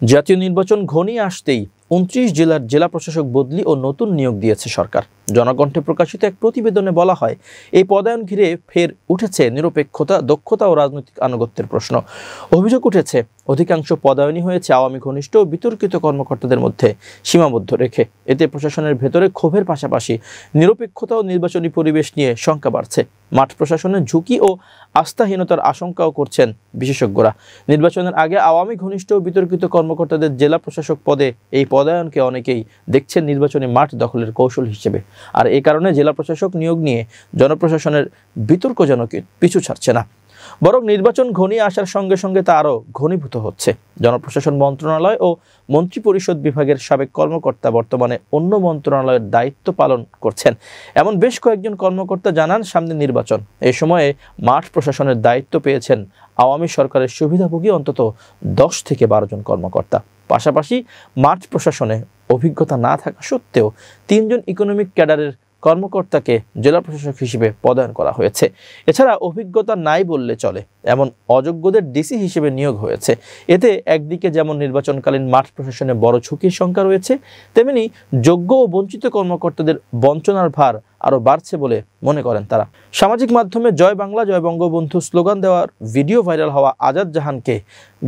জাতীয় নির্বাচন ঘনিয়ে আসতেই ২৯ জেলার জেলা প্রশাসক বদলি ও নতুন নিয়োগ দিয়েছে সরকার। জনকণ্ঠে প্রকাশিত এক প্রতিবেদনে বলা হয়, এই পদায়ন ঘিরে ফের উঠেছে নিরপেক্ষতা, দক্ষতা ও রাজনৈতিক আনুগত্যের প্রশ্ন। অভিযোগ উঠেছে, অধিকাংশ পদায়নই হয়েছে আওয়ামী ঘনিষ্ঠ ও বিতর্কিত কর্মকর্তাদের মধ্যে সীমাবদ্ধ রেখে। এতে প্রশাসনের ভেতরে ক্ষোভের পাশাপাশি নিরপেক্ষতা ও নির্বাচনী পরিবেশ নিয়ে শঙ্কা বাড়ছে। মাঠ প্রশাসনের ঝুঁকি ও আস্থাহীনতার আশঙ্কাও করছেন বিশেষজ্ঞরা। নির্বাচনের আগে আওয়ামী ঘনিষ্ঠ ও বিতর্কিত কর্মকর্তাদের জেলা প্রশাসক পদে এই পদায়নকে অনেকেই দেখছেন নির্বাচনী মাঠ দখলের কৌশল হিসেবে। আর এই কারণে জেলা প্রশাসক নিয়োগ নিয়ে জনপ্রশাসনের বিতর্ক যেন পিছু ছাড়ছে না, বরং নির্বাচন ঘনিয়ে আসার সঙ্গে সঙ্গে তা আরও ঘনীভূত হচ্ছে। জনপ্রশাসন মন্ত্রণালয় ও মন্ত্রিপরিষদ বিভাগের সাবেক কর্মকর্তা বর্তমানে অন্য মন্ত্রণালয়ের দায়িত্ব পালন করছেন এমন বেশ কয়েকজন কর্মকর্তা জানান, সামনে নির্বাচন, এই সময়ে মাঠ প্রশাসনের দায়িত্ব পেয়েছেন আওয়ামী সরকারের সুবিধাভোগী অন্তত ১০ থেকে ১২ জন কর্মকর্তা। পাশাপাশি মাঠ প্রশাসনে অভিজ্ঞতা না থাকা সত্ত্বেও ৩ জন ইকোনমিক ক্যাডারের কর্মকর্তাকে জেলা প্রশাসক হিসেবে পদায়ন করা হয়েছে। এছাড়া অভিজ্ঞতা নাই বললে চলে এমন অযোগ্যদের ডিসি হিসেবে নিয়োগ হয়েছে। এতে একদিকে যেমন নির্বাচনকালীন মাঠ প্রশাসনে বড় ঝুঁকির শঙ্কা রয়েছে, তেমনি যোগ্য ও বঞ্চিত কর্মকর্তাদের বঞ্চনার ভার আরও বাড়ছে বলে মনে করেন তারা। সামাজিক মাধ্যমে জয় বাংলা জয় বঙ্গবন্ধু স্লোগান দেওয়ার ভিডিও ভাইরাল হওয়া আজাদ জাহানকে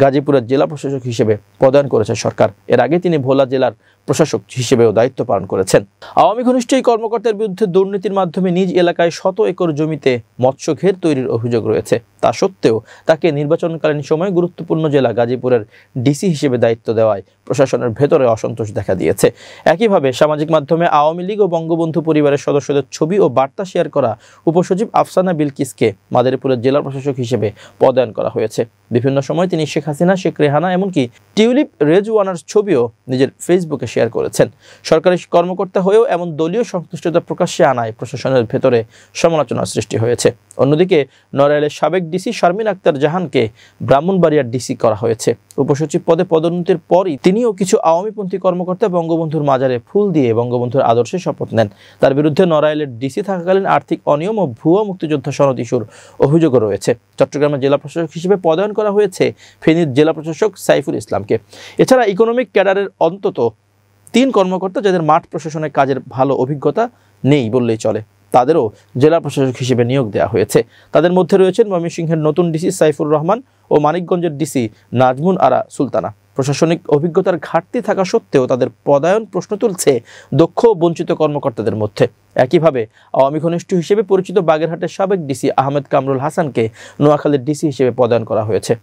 গাজীপুরের জেলা প্রশাসক হিসেবে পদায়ন করেছে সরকার। এর আগে তিনি ভোলা জেলার প্রশাসক হিসেবেও দায়িত্ব পালন করেছেন। আওয়ামী ঘনিষ্ঠ এই কর্মকর্তার বিরুদ্ধে দুর্নীতির মাধ্যমে নিজ এলাকায় শত একর জমিতে মৎস্য ঘের তৈরির অভিযোগ রয়েছে। তা সত্ত্বেও তাকে নির্বাচনকালীন সময়ে গুরুত্বপূর্ণ জেলা গাজীপুরের ডিসি হিসেবে দায়িত্ব দেওয়ায় প্রশাসনের ভেতরে অসন্তোষ দেখা দিয়েছে। একইভাবে সামাজিক মাধ্যমে আওয়ামী লীগ ও বঙ্গবন্ধু পরিবারের সদস্যদের ছবি ও বার্তা শেয়ার করা উপসচিব আফসানা বিলকিসকে মাদারীপুরের জেলা প্রশাসক হিসেবে পদায়ন করা হয়েছে। বিভিন্ন সময় তিনি শেখ হাসিনা, শেখ রেহানা এমনকি টিউলিপ রেজওয়ানার ছবিও নিজের ফেসবুকে শেয়ার করেছেন। সরকারি কর্মকর্তা হয়েও এমন দলীয় সংশ্লিষ্টতা প্রকাশ্যে আনায় প্রশাসনের ভেতরে সমালোচনার সৃষ্টি হয়েছে। অন্যদিকে নড়াইলের সাবেক ডিসি শারমিন আক্তার জাহানকে ব্রাহ্মণবাড়িয়ার ডিসি করা হয়েছে। উপসচিব পদে পদোন্নতির পরই তিনিও কিছু আওয়ামীপন্থী কর্মকর্তা বঙ্গবন্ধুর মাজারে ফুল দিয়ে বঙ্গবন্ধুর আদর্শে শপথ নেন। তার বিরুদ্ধে নড়াইলের ডিসি থাকাকালীন আর্থিক অনিয়ম ও ভুয়া মুক্তিযোদ্ধা সনদ ইস্যুর অভিযোগও রয়েছে। চট্টগ্রামের জেলা প্রশাসক হিসেবে পদায়ন করা হয়েছে ফেনীর জেলা প্রশাসক সাইফুল ইসলামকে। এছাড়া ইকোনমিক ক্যাডারের অন্তত ৩ কর্মকর্তা যাদের মাঠ প্রশাসনের কাজের ভালো অভিজ্ঞতা নেই বললেই চলে, তাদেরও জেলা প্রশাসক হিসেবে নিয়োগ দেওয়া হয়েছে। তাদের মধ্যে রয়েছেন ময়মনসিংহের নতুন ডিসি সাইফুর রহমান ও মানিকগঞ্জের ডিসি নাজমুন আরা সুলতানা। প্রশাসনিক অভিজ্ঞতার ঘাটতি থাকা সত্ত্বেও তাদের পদায়ন প্রশ্ন তুলছে দক্ষ ও বঞ্চিত কর্মকর্তাদের মধ্যে। একইভাবে আওয়ামী ঘনিষ্ঠ হিসেবে পরিচিত বাগেরহাটের সাবেক ডিসি আহমেদ কামরুল হাসানকে নোয়াখালীর ডিসি হিসেবে পদায়ন করা হয়েছে।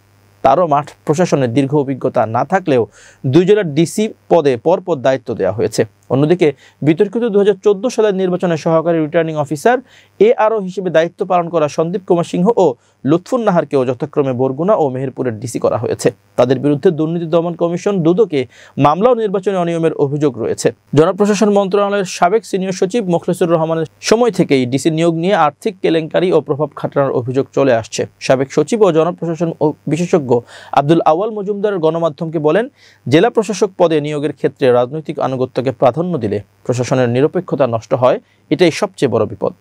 তারও মাঠ প্রশাসনের দীর্ঘ অভিজ্ঞতা না থাকলেও ২ জেলার ডিসি পদে পরপর দায়িত্ব দেওয়া হয়েছে। অন্যদিকে বিতর্কিত ২০১৪ সালের নির্বাচনে সহকারী রিটার্নিং অফিসার ARO হিসেবে দায়িত্ব পালন করা সন্দীপ কুমার সিংহ ও লুৎফুন নাহারকেও যথাক্রমে বরগুনা ও মেহেরপুরের ডিসি করা হয়েছে। তাদের বিরুদ্ধে দুর্নীতি দমন কমিশন দুদকে মামলা ও নির্বাচনী অনিয়মের অভিযোগ রয়েছে। জনপ্রশাসন মন্ত্রণালয়ের সাবেক সিনিয়র সচিব মোখলেসুর রহমানের সময় থেকেই ডিসি নিয়োগ নিয়ে আর্থিক কেলেঙ্কারি ও প্রভাব খাটানোর অভিযোগ চলে আসছে। সাবেক সচিব ও জনপ্রশাসন বিশেষজ্ঞ আব্দুল আওয়াল মজুমদার গণমাধ্যমকে বলেন, জেলা প্রশাসক পদে নিয়োগের ক্ষেত্রে রাজনৈতিক আনুগত্যকে প্রাধান্য দিলে প্রশাসনের নিরপেক্ষতা নষ্ট হয়, এটাই সবচেয়ে বড় বিপদ।